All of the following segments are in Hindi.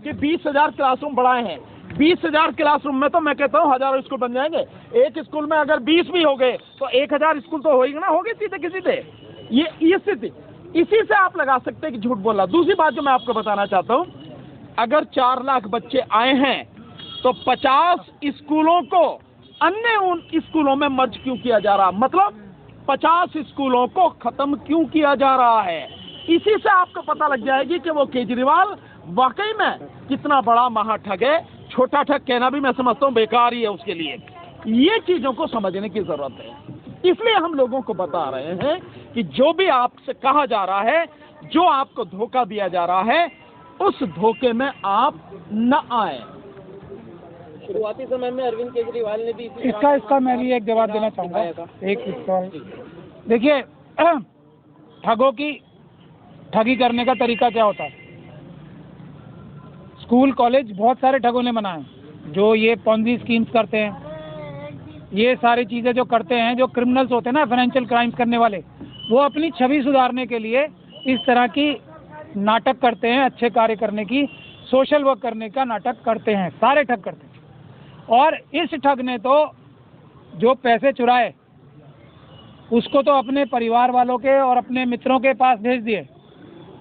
कि 20,000 क्लासरूम बढ़ाए हैं। 20,000 क्लासरूम में तो मैं कहता हूँ हजारों स्कूल बन जाएंगे। एक स्कूल में अगर 20 भी हो गए तो 1,000 स्कूल तो होगी ना, होगी सीधे किसी से। ये स्थिति, इसी से आप लगा सकते हैं कि झूठ बोलना। दूसरी बात जो मैं आपको बताना चाहता हूँ, अगर 4 लाख बच्चे आए हैं तो 50 स्कूलों को अन्य उन स्कूलों में मर्ज क्यों किया जा रहा, मतलब 50 स्कूलों को खत्म क्यों किया जा रहा है। इसी से आपको पता लग जाएगी कि वो केजरीवाल वाकई में कितना बड़ा महाठग है। छोटा ठग कहना भी मैं समझता हूँ बेकार ही है उसके लिए। ये चीजों को समझने की जरूरत है। इसलिए हम लोगों को बता रहे हैं कि जो भी आपसे कहा जा रहा है, जो आपको धोखा दिया जा रहा है, उस धोखे में आप न आए। शुरुआती समय में अरविंद केजरीवाल ने भी इसका मैं भी एक जवाब देना चाहूँगा। एक सवाल, देखिए ठगों की ठगी करने का तरीका क्या होता है। स्कूल कॉलेज बहुत सारे ठगों ने बनाए, जो ये पॉन्जी स्कीम्स करते हैं, ये सारी चीज़ें जो करते हैं, जो क्रिमिनल्स होते हैं ना, फाइनेंशियल क्राइम्स करने वाले, वो अपनी छवि सुधारने के लिए इस तरह की नाटक करते हैं, अच्छे कार्य करने की, सोशल वर्क करने का नाटक करते हैं, सारे ठग करते हैं। और इस ठग ने तो जो पैसे चुराए उसको तो अपने परिवार वालों के और अपने मित्रों के पास भेज दिए।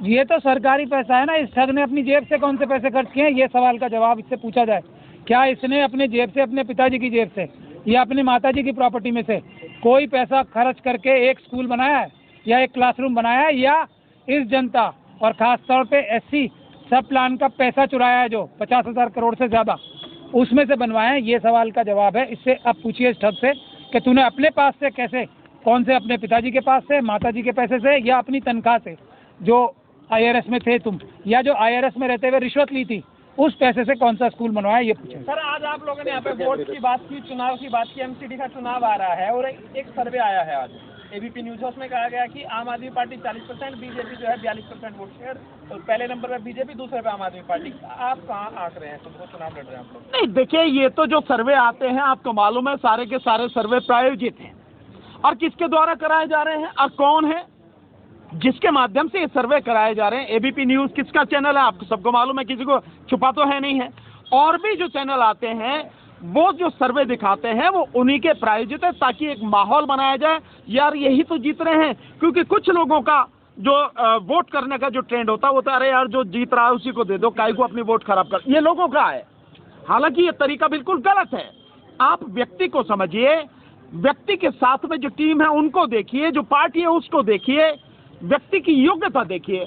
ये तो सरकारी पैसा है ना, इस ठग ने अपनी जेब से कौन से पैसे खर्च किए हैं, ये सवाल का जवाब इससे पूछा जाए। क्या इसने अपने जेब से, अपने पिताजी की जेब से या अपनी माताजी की प्रॉपर्टी में से कोई पैसा खर्च करके एक स्कूल बनाया है या एक क्लासरूम बनाया है, या इस जनता और खास तौर पे एससी सब प्लान का पैसा चुराया है जो 50,000 करोड़ से ज़्यादा, उसमें से बनवाए हैं? ये सवाल का जवाब है। इससे अब पूछिए इस ठग से कि तूने अपने पास से कैसे, कौन से, अपने पिताजी के पास से, माताजी के पैसे से, या अपनी तनख्वाह से जो IRS में थे तुम, या जो IRS में रहते हुए रिश्वत ली थी, उस पैसे से कौन सा स्कूल बनवाया, ये पूछे। सर, आज आप लोगों ने यहाँ पे वोट की बात की, चुनाव की बात की, MCD का चुनाव आ रहा है और एक सर्वे आया है आज ABP न्यूज, उसमें कहा गया कि आम आदमी पार्टी 40%, बीजेपी जो है 42% वोट शेयर, तो पहले नंबर पे बीजेपी, दूसरे पे आम आदमी पार्टी। आप कहाँ आंक रहे हैं, तुमको चुनाव लड़ रहे हैं आप लोग? नहीं, देखिए, ये तो जो सर्वे आते हैं आपको मालूम है, सारे के सारे सर्वे प्रायोजित हैं और किसके द्वारा कराए जा रहे हैं और कौन है जिसके माध्यम से ये सर्वे कराए जा रहे हैं। ABP न्यूज किसका चैनल है, आपको सबको मालूम है, किसी को छुपा तो है नहीं है। और भी जो चैनल आते हैं वो जो सर्वे दिखाते हैं वो उन्हीं के प्रायोजित है, ताकि एक माहौल बनाया जाए, यार यही तो जीत रहे हैं। क्योंकि कुछ लोगों का जो वोट करने का जो ट्रेंड होता है वो तो अरे यार जो जीत रहा है उसी को दे दो, काहे को अपनी वोट खराब कर, ये लोगों का है। हालांकि ये तरीका बिल्कुल गलत है। आप व्यक्ति को समझिए, व्यक्ति के साथ में जो टीम है उनको देखिए, जो पार्टी है उसको देखिए, व्यक्ति की योग्यता देखिए।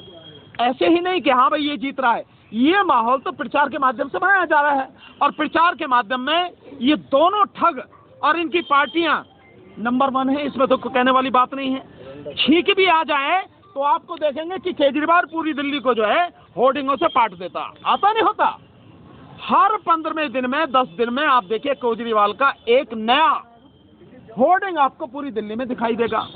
ऐसे ही नहीं कि हाँ भाई ये जीत रहा है। ये माहौल तो प्रचार के माध्यम से बनाया जा रहा है और प्रचार के माध्यम में ये दोनों ठग और इनकी पार्टियां नंबर 1 है, इसमें तो कहने वाली बात नहीं है। छींक भी आ जाए तो आपको देखेंगे कि केजरीवाल पूरी दिल्ली को जो है होर्डिंगों से पाट देता, आता नहीं होता। हर 15वें दिन में, 10 दिन में आप देखिए केजरीवाल का एक नया होर्डिंग आपको पूरी दिल्ली में दिखाई देगा।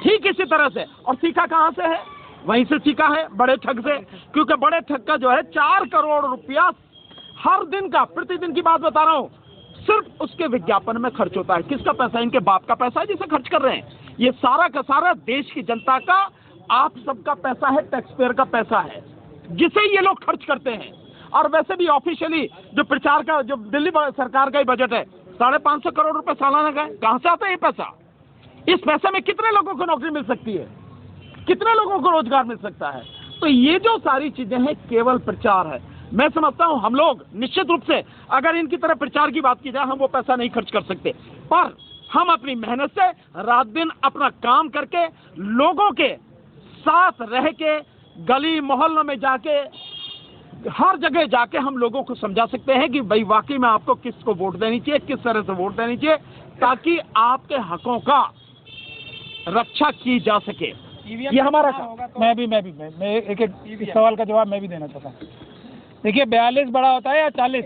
ठीक इसी तरह से, और सीखा कहां से है, वहीं से सीखा है, बड़े ठग से। क्योंकि बड़े ठग का जो है 4 करोड़ रुपया हर दिन का, प्रतिदिन की बात बता रहा हूं, सिर्फ उसके विज्ञापन में खर्च होता है। किसका पैसा? इनके बाप का पैसा है जिसे खर्च कर रहे हैं। ये सारा का सारा देश की जनता का, आप सबका पैसा है, टैक्स पेयर का पैसा है, जिसे ये लोग खर्च करते हैं। और वैसे भी ऑफिशियली जो प्रचार का, जो दिल्ली सरकार का ही बजट है 550 करोड़ रुपए सालाना का है। कहां से आता है ये पैसा? इस पैसे में कितने लोगों को नौकरी मिल सकती है, कितने लोगों को रोजगार मिल सकता है? तो ये जो सारी चीजें हैं केवल प्रचार है। मैं समझता हूं हम लोग निश्चित रूप से अगर इनकी तरह प्रचार की बात की जाए, हम वो पैसा नहीं खर्च कर सकते, पर हम अपनी मेहनत से रात दिन अपना काम करके, लोगों के साथ रह के, गली मोहल्लों में जाके, हर जगह जाके हम लोगों को समझा सकते हैं कि भाई वाकई में आपको किसको वोट देनी चाहिए, किस तरह से वोट देनी चाहिए, ताकि आपके हकों का रक्षा की जा सके। ये हमारा काम। मैं एक सवाल का जवाब मैं भी देना चाहता हूँ। देखिए 42 बड़ा होता है या 40?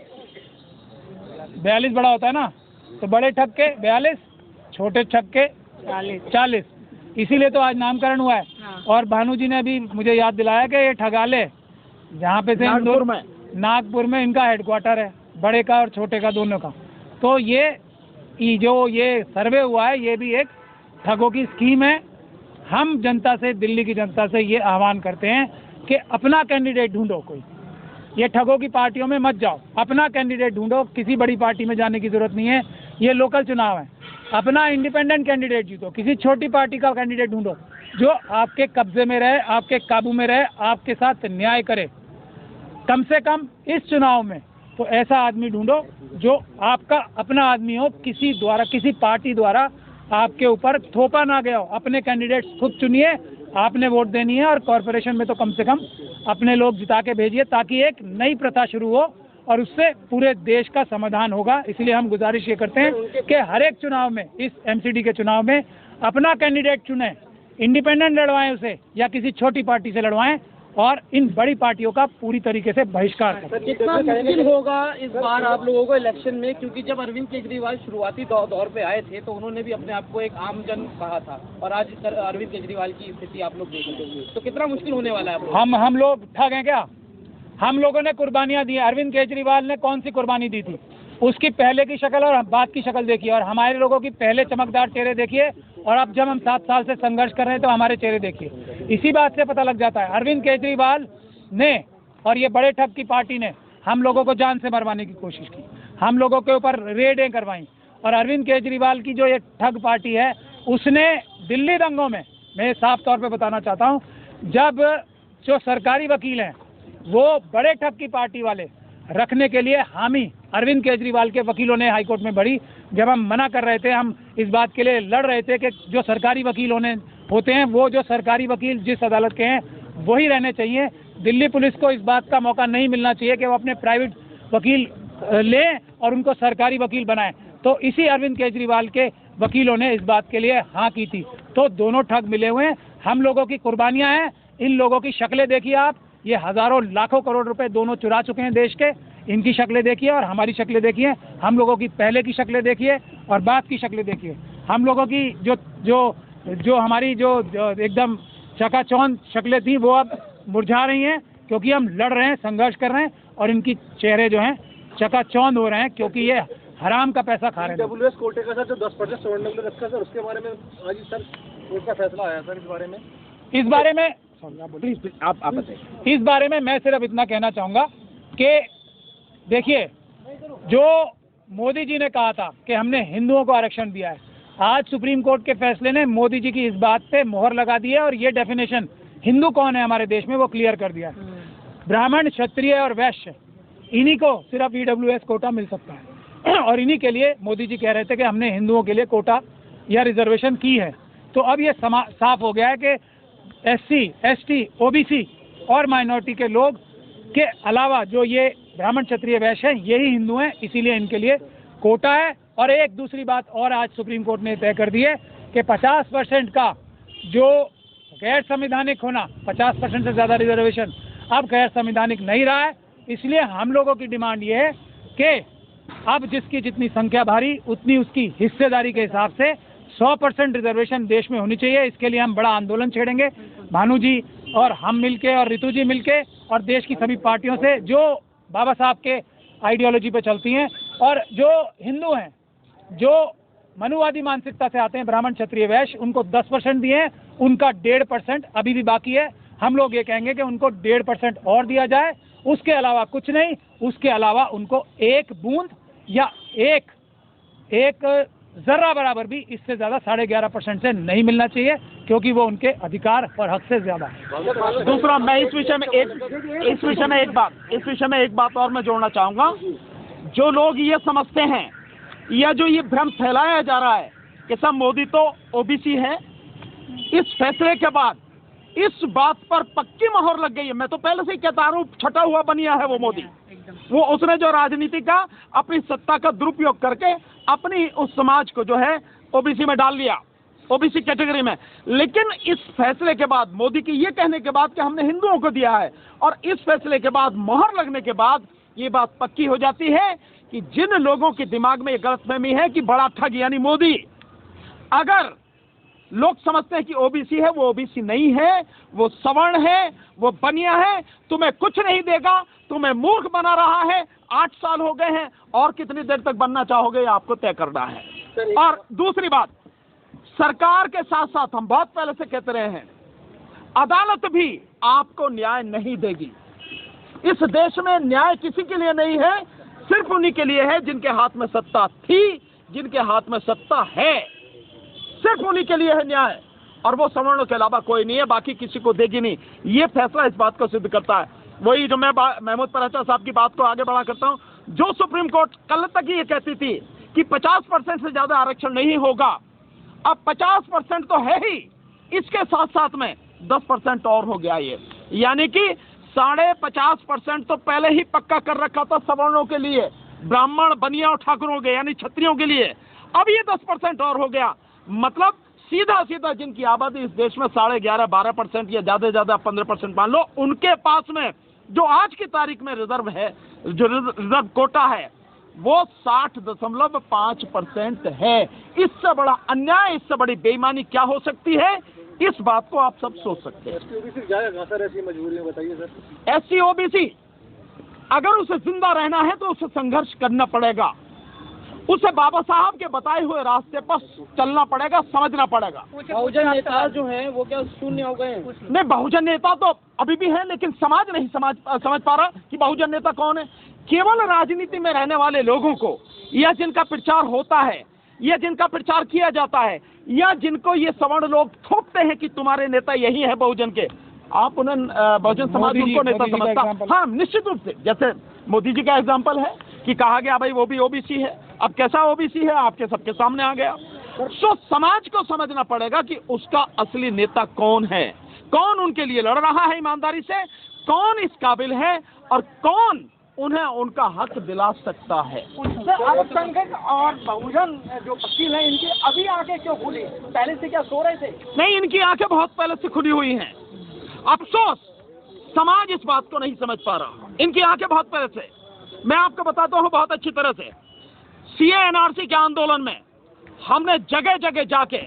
42 बड़ा होता है ना, तो बड़े ठग के 42, छोटे ठग के 40। इसीलिए तो आज नामकरण हुआ है। हाँ। और भानु जी ने अभी मुझे याद दिलाया कि ये ठगाले जहाँ पे से नागपुर में इनका हेडक्वार्टर है, बड़े का और छोटे का दोनों का। तो ये जो ये सर्वे हुआ है ये भी एक ठगों की स्कीम है। हम जनता से, दिल्ली की जनता से ये आह्वान करते हैं कि अपना कैंडिडेट ढूंढो कोई, ये ठगों की पार्टियों में मत जाओ, अपना कैंडिडेट ढूंढो, किसी बड़ी पार्टी में जाने की जरूरत नहीं है। ये लोकल चुनाव है, अपना इंडिपेंडेंट कैंडिडेट जीतो, किसी छोटी पार्टी का कैंडिडेट ढूंढो जो आपके कब्जे में रहे, आपके काबू में रहे, आपके साथ न्याय करे। कम से कम इस चुनाव में तो ऐसा आदमी ढूंढो जो आपका अपना आदमी हो, किसी पार्टी द्वारा आपके ऊपर थोपा ना गया हो। अपने कैंडिडेट खुद चुनिए, आपने वोट देनी है, और कॉरपोरेशन में तो कम से कम अपने लोग जिता के भेजिए, ताकि एक नई प्रथा शुरू हो और उससे पूरे देश का समाधान होगा। इसलिए हम गुजारिश ये करते हैं कि हर एक चुनाव में, इस एमसीडी के चुनाव में अपना कैंडिडेट चुनें, इंडिपेंडेंट लड़वाएं उसे या किसी छोटी पार्टी से लड़वाएं, और इन बड़ी पार्टियों का पूरी तरीके से बहिष्कार करें। कितना मुश्किल होगा इस बार आप लोगों को इलेक्शन में, क्योंकि जब अरविंद केजरीवाल शुरुआती दौर पे आए थे तो उन्होंने भी अपने आप को एक आम जन कहा था, और आज अरविंद केजरीवाल की स्थिति आप लोग देख रहे हैं, तो कितना मुश्किल होने वाला है? हम लोग ठग हैं क्या? हम लोगों ने कुर्बानियां दी। अरविंद केजरीवाल ने कौन सी कुर्बानी दी थी? उसकी पहले की शक्ल और बाद की शक्ल देखिए, और हमारे लोगों की पहले चमकदार चेहरे देखिए, और अब जब हम 7 साल से संघर्ष कर रहे हैं तो हमारे चेहरे देखिए। इसी बात से पता लग जाता है अरविंद केजरीवाल ने और ये बड़े ठग की पार्टी ने हम लोगों को जान से मरवाने की कोशिश की, हम लोगों के ऊपर रेडें करवाई। और अरविंद केजरीवाल की जो ये ठग पार्टी है, उसने दिल्ली दंगों में, मैं साफ तौर पे बताना चाहता हूँ, जब जो सरकारी वकील हैं वो बड़े ठग की पार्टी वाले रखने के लिए हामी अरविंद केजरीवाल के वकीलों ने हाईकोर्ट में बढ़ी। जब हम मना कर रहे थे, हम इस बात के लिए लड़ रहे थे कि जो सरकारी वकील होते हैं, वो जो सरकारी वकील जिस अदालत के हैं वही रहने चाहिए। दिल्ली पुलिस को इस बात का मौका नहीं मिलना चाहिए कि वो अपने प्राइवेट वकील लें और उनको सरकारी वकील बनाएं। तो इसी अरविंद केजरीवाल के वकीलों ने इस बात के लिए हाँ की थी। तो दोनों ठग मिले हुए हैं, हम लोगों की कुर्बानियां हैं। इन लोगों की शक्लें देखिए आप, ये हजारों लाखों करोड़ रुपए दोनों चुरा चुके हैं देश के। इनकी शक्लें देखिए और हमारी शक्लें देखिए, हम लोगों की पहले की शक्लें देखिए और बाद की शक्लें देखिए। हम लोगों की जो हमारी जो एकदम चकाचौंध शक्लें थी वो अब मुरझा रही हैं, क्योंकि हम लड़ रहे हैं, संघर्ष कर रहे हैं, और इनकी चेहरे जो हैं चकाचौंध हो रहे हैं, क्योंकि ये हराम का पैसा खा रहे हैं। डब्ल्यूएस कोटे का सर जो 10% छोड़ने के लिए रखा सर, उसके बारे में आज सर कोर्ट का फैसला आया सर, इस बारे में आप बताइए। इस बारे में मैं सिर्फ इतना कहना चाहूँगा कि देखिए, जो मोदी जी ने कहा था कि हमने हिंदुओं को आरक्षण दिया है, आज सुप्रीम कोर्ट के फैसले ने मोदी जी की इस बात पे मोहर लगा दी है, और ये डेफिनेशन हिंदू कौन है हमारे देश में वो क्लियर कर दिया है। ब्राह्मण, क्षत्रिय और वैश्य, इन्हीं को सिर्फ ईडब्ल्यूएस कोटा मिल सकता है, और इन्हीं के लिए मोदी जी कह रहे थे कि हमने हिंदुओं के लिए कोटा या रिजर्वेशन की है। तो अब ये साफ हो गया है कि SC, ST, OBC और माइनॉरिटी के लोग के अलावा जो ये ब्राह्मण, क्षत्रिय, वैश्य हैं, यही हिंदू हैं, इसीलिए इनके लिए कोटा है। और एक दूसरी बात और आज सुप्रीम कोर्ट ने तय कर दी है कि 50% का जो गैर संवैधानिक होना, 50% से ज़्यादा रिजर्वेशन अब गैर संवैधानिक नहीं रहा है। इसलिए हम लोगों की डिमांड ये है कि अब जिसकी जितनी संख्या भारी उतनी उसकी हिस्सेदारी के हिसाब से 100% रिजर्वेशन देश में होनी चाहिए। इसके लिए हम बड़ा आंदोलन छेड़ेंगे, भानु जी और हम मिलके और ऋतु जी मिलके, और देश की सभी पार्टियों से जो बाबा साहब के आइडियोलॉजी पे चलती हैं, और जो हिंदू हैं, जो मनुवादी मानसिकता से आते हैं, ब्राह्मण, क्षत्रिय, वैश्य, उनको 10% दिए हैं, उनका 1.5% अभी भी बाकी है। हम लोग ये कहेंगे कि उनको 1.5% और दिया जाए, उसके अलावा कुछ नहीं। उसके अलावा उनको एक बूंद या एक जर्रा बराबर भी इससे ज़्यादा 11.5% से नहीं मिलना चाहिए, क्योंकि वो उनके अधिकार और हक से ज़्यादा है। दूसरा, मैं इस विषय में एक बात और मैं जोड़ना चाहूँगा। जो लोग ये समझते हैं या जो ये भ्रम फैलाया जा रहा है कि सब मोदी तो OBC है, इस फैसले के बाद इस बात पर पक्की मोहर लग गई है। मैं तो पहले से ही कहता हूँ, छटा हुआ बनिया है वो मोदी। वो उसने जो राजनीति का अपनी सत्ता का दुरुपयोग करके अपनी उस समाज को जो है OBC में डाल लिया, OBC कैटेगरी में। लेकिन इस फैसले के बाद, मोदी की ये कहने के बाद कि हमने हिंदुओं को दिया है, और इस फैसले के बाद मोहर लगने के बाद ये बात पक्की हो जाती है कि जिन लोगों के दिमाग में ये गलतफहमी है कि बड़ा ठग यानी मोदी, अगर लोग समझते हैं कि OBC है, वो OBC नहीं है, वो सवर्ण है, वो बनिया है, तुम्हें कुछ नहीं देगा, तुम्हें मूर्ख बना रहा है। 8 साल हो गए हैं, और कितनी देर तक बनना चाहोगे आपको तय करना है। और दूसरी बात, सरकार के साथ साथ हम बहुत पहले से कहते रहे हैं, अदालत भी आपको न्याय नहीं देगी। इस देश में न्याय किसी के लिए नहीं है, सिर्फ उन्हीं के लिए है जिनके हाथ में सत्ता थी, जिनके हाथ में सत्ता है, सिर्फ उन्हीं के लिए है न्याय, और वो सवर्णों के अलावा कोई नहीं है, बाकी किसी को देगी नहीं। ये फैसला इस बात को सिद्ध करता है। वही जो मैं महमूद पराचा साहब की बात को आगे बढ़ा करता हूं, जो सुप्रीम कोर्ट कल तक ये कहती थी कि 50% से ज्यादा आरक्षण नहीं होगा, अब 50% तो है ही, इसके साथ साथ में 10% और हो गया ये, यानी कि 50.5% तो पहले ही पक्का कर रखा था सवर्णों के लिए, ब्राह्मण, बनिया और ठाकुरों के यानी क्षत्रियों के लिए, अब ये 10% और हो गया। मतलब सीधा सीधा जिनकी आबादी इस देश में 11.5-12% या ज्यादा से ज्यादा 15% मान लो, उनके पास में जो आज की तारीख में रिजर्व है, जो रिजर्व कोटा है, वो 60.5% है। इससे बड़ा अन्याय, इससे बड़ी बेईमानी क्या हो सकती है, इस बात को आप सब सोच सकते हैं। सर ऐसी मजबूरी है, बताइए सर। एससी ओबीसी अगर उसे जिंदा रहना है तो उसे संघर्ष करना पड़ेगा, उसे बाबा साहब के बताए हुए रास्ते पर चलना पड़ेगा, समझना पड़ेगा। बहुजन नेता जो हैं वो क्या शून्य हो गए? नहीं, बहुजन नेता तो अभी भी है, लेकिन समाज नहीं समझ पा रहा कि बहुजन नेता कौन है। केवल राजनीति में रहने वाले लोगों को, या जिनका प्रचार होता है, या जिनका प्रचार किया जाता है, या जिनको ये सवर्ण लोग थोपते हैं कि तुम्हारे नेता यही है बहुजन के, आप उन्हें बहुजन समाज उनको नेता समझता। हाँ, निश्चित रूप से, जैसे मोदी जी का एग्जाम्पल है कि कहा गया भाई वो भी ओबीसी है, अब कैसा ओबीसी है आपके सबके सामने आ गया। तो समाज को समझना पड़ेगा कि उसका असली नेता कौन है, कौन उनके लिए लड़ रहा है ईमानदारी से, कौन इस काबिल है, और कौन उन्हें उनका हक दिला सकता है। अल्पसंख्यक और बहुजन जो वकील हैं, इनकी अभी आंखें क्यों खुली? पहले से क्या सो रहे थे? नहीं, इनकी आंखें बहुत पहले से खुली हुई हैं। अफसोस समाज इस बात को नहीं समझ पा रहा, इनकी आंखें बहुत पहले से। मैं आपको बताता हूँ बहुत अच्छी तरह से, सीए एनआरसी के आंदोलन में हमने जगह जगह जाके,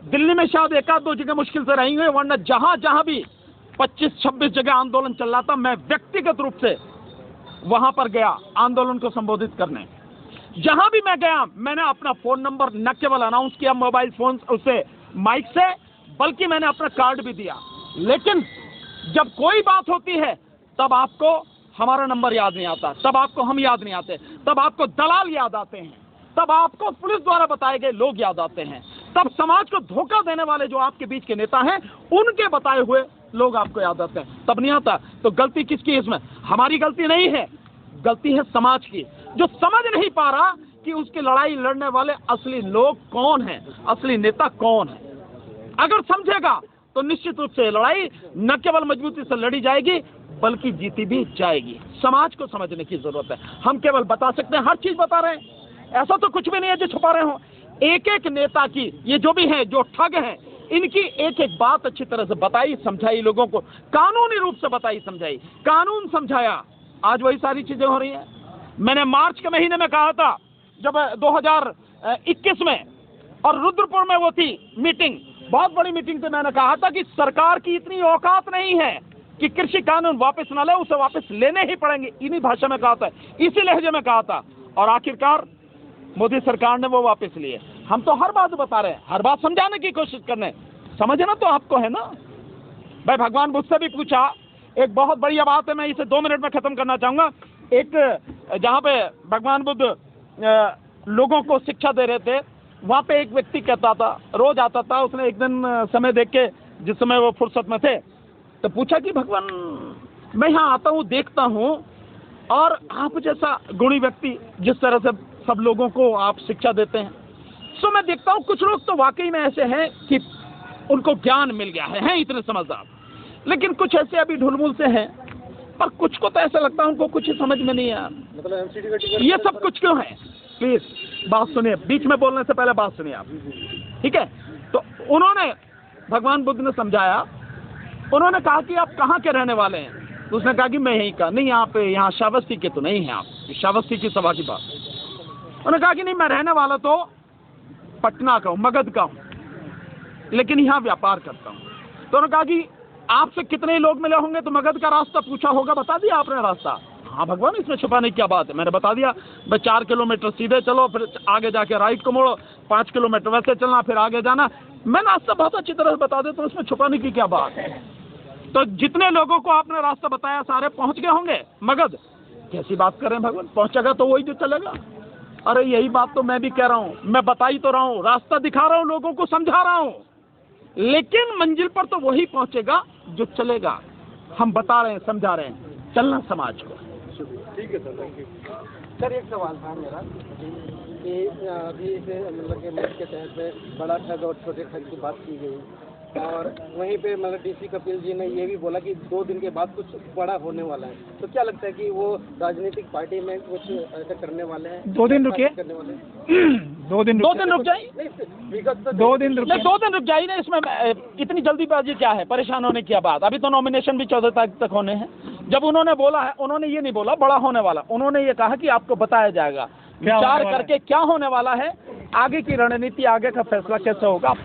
दिल्ली में शायद 1-2 जगह मुश्किल से रही हुई, वरना जहां जहां भी 25-26 जगह आंदोलन चल रहा था, मैं व्यक्तिगत रूप से वहां पर गया आंदोलन को संबोधित करने। जहां भी मैं गया, मैंने अपना फोन नंबर न केवल अनाउंस किया मोबाइल फोन उससे, माइक से, बल्कि मैंने अपना कार्ड भी दिया। लेकिन जब कोई बात होती है तब आपको हमारा नंबर याद नहीं आता, तब आपको हम याद नहीं आते, तब आपको दलाल याद आते हैं, तब आपको पुलिस द्वारा बताए गए लोग याद आते हैं, तब समाज को धोखा देने वाले जो आपके बीच के नेता हैं उनके बताए हुए लोग आपको याद आते हैं, तब नहीं आता। तो गलती किसकी है इसमें? हमारी गलती नहीं है, गलती है समाज की, जो समझ नहीं पा रहा कि उसकी लड़ाई लड़ने वाले असली लोग कौन हैं, असली नेता कौन है। अगर समझेगा तो निश्चित रूप से लड़ाई न केवल मजबूती से लड़ी जाएगी बल्कि जीती भी जाएगी। समाज को समझने की जरूरत है। हम केवल बता सकते हैं, हर चीज बता रहे हैं, ऐसा तो कुछ भी नहीं है जो छुपा रहे हो। एक एक नेता की, ये जो भी हैं, जो ठग हैं, इनकी एक एक बात अच्छी तरह से बताई, समझाई, लोगों को कानूनी रूप से बताई, समझाई, कानून समझाया। आज वही सारी चीजें हो रही हैं। मैंने मार्च के महीने में कहा था, जब 2021 में, और रुद्रपुर में वो थी मीटिंग, बहुत बड़ी मीटिंग थी, मैंने कहा था कि सरकार की इतनी औकात नहीं है कि कृषि कानून वापस न ले, उसे वापस लेने ही पड़ेंगे। इन्हीं भाषा में कहा था, इसी लहजे में कहा था, और आखिरकार मोदी सरकार ने वो वापस लिए। हम तो हर बात बता रहे हैं, हर बात समझाने की कोशिश कर रहे हैं, समझना तो आपको है ना भाई। भगवान बुद्ध से भी पूछा, एक बहुत बढ़िया बात है, मैं इसे 2 मिनट में खत्म करना चाहूंगा। एक जहाँ पे भगवान बुद्ध लोगों को शिक्षा दे रहे थे, वहां पे एक व्यक्ति कहता था, रोज आता था, उसने एक दिन समय देख के, जिस समय वो फुर्सत में थे, तो पूछा कि भगवान, मैं यहाँ आता हूँ, देखता हूँ, और आप जैसा गुणी व्यक्ति जिस तरह से सब लोगों को आप शिक्षा देते हैं, सो मैं देखता हूँ कुछ लोग तो वाकई में ऐसे हैं कि उनको ज्ञान मिल गया है इतने समझदार, लेकिन कुछ ऐसे अभी ढुलमुल से हैं, पर कुछ को तो ऐसा लगता है उनको कुछ ही समझ में नहीं है। मतलब ये सब कुछ क्यों है? प्लीज बात सुनिए, बीच में बोलने से पहले बात सुनिए आप, ठीक है? तो उन्होंने, भगवान बुद्ध ने समझाया, उन्होंने कहा कि आप कहाँ के रहने वाले हैं? तो उसने कहा कि मैं यहीं का। नहीं, यहाँ श्रावस्ती के तो नहीं है आप, श्रावस्ती की सभा की बात। उन्होंने कहा कि नहीं, मैं रहने वाला तो पटना का हूँ, मगध का हूँ, लेकिन यहाँ व्यापार करता हूँ। तो उन्होंने कहा कि आपसे कितने लोग मिले होंगे? तो मगध का रास्ता पूछा होगा, बता दिया आपने रास्ता? हाँ भगवान, इसमें छुपाने की क्या बात है, मैंने बता दिया। भाई 4 किलोमीटर सीधे चलो, फिर आगे जाके राइट को मोड़ो, 5 किलोमीटर वैसे चलना, फिर आगे जाना। मैं रास्ता बहुत अच्छी तरह से बता देता हूँ, उसमें छुपाने की क्या बात है। तो जितने लोगों को आपने रास्ता बताया सारे पहुंच गए होंगे मगध। कैसी बात कर रहे हैं भगवान, पहुंचेगा तो वही जो चलेगा। अरे यही बात तो मैं भी कह रहा हूं, मैं बता ही तो रहा हूं, रास्ता दिखा रहा हूं, लोगों को समझा रहा हूं, लेकिन मंजिल पर तो वही पहुंचेगा जो चलेगा। हम बता रहे हैं, समझा रहे हैं, चलना समाज को। ठीक है सर, थैंक यू। सर एक सवाल था मेरा कि अभी से मतलब कि मुल्क के तहत में बड़ा ठग और छोटे ठग की बात की गई, और वहीं पे मतलब डीसी कपिल जी ने ये भी बोला कि 2 दिन के बाद कुछ बड़ा होने वाला है। तो क्या लगता है कि वो राजनीतिक पार्टी में कुछ ऐसा करने वाले हैं? 2 दिन रुकिए, करने वाले हैं? 2 दिन 2 दिन रुक जाइए, विगत 2 दिन नहीं रुकिए। 2 दिन रुक जाइए ना, इसमें इतनी जल्दीबाजी क्या है, परेशान होने की बात। अभी तो नॉमिनेशन भी 14 तारीख तक होने हैं। जब उन्होंने बोला है, उन्होंने ये नहीं बोला बड़ा होने वाला, उन्होंने ये कहा कि आपको बताया जाएगा, विचार करके क्या होने वाला है, आगे की रणनीति, आगे का फैसला कैसे होगा।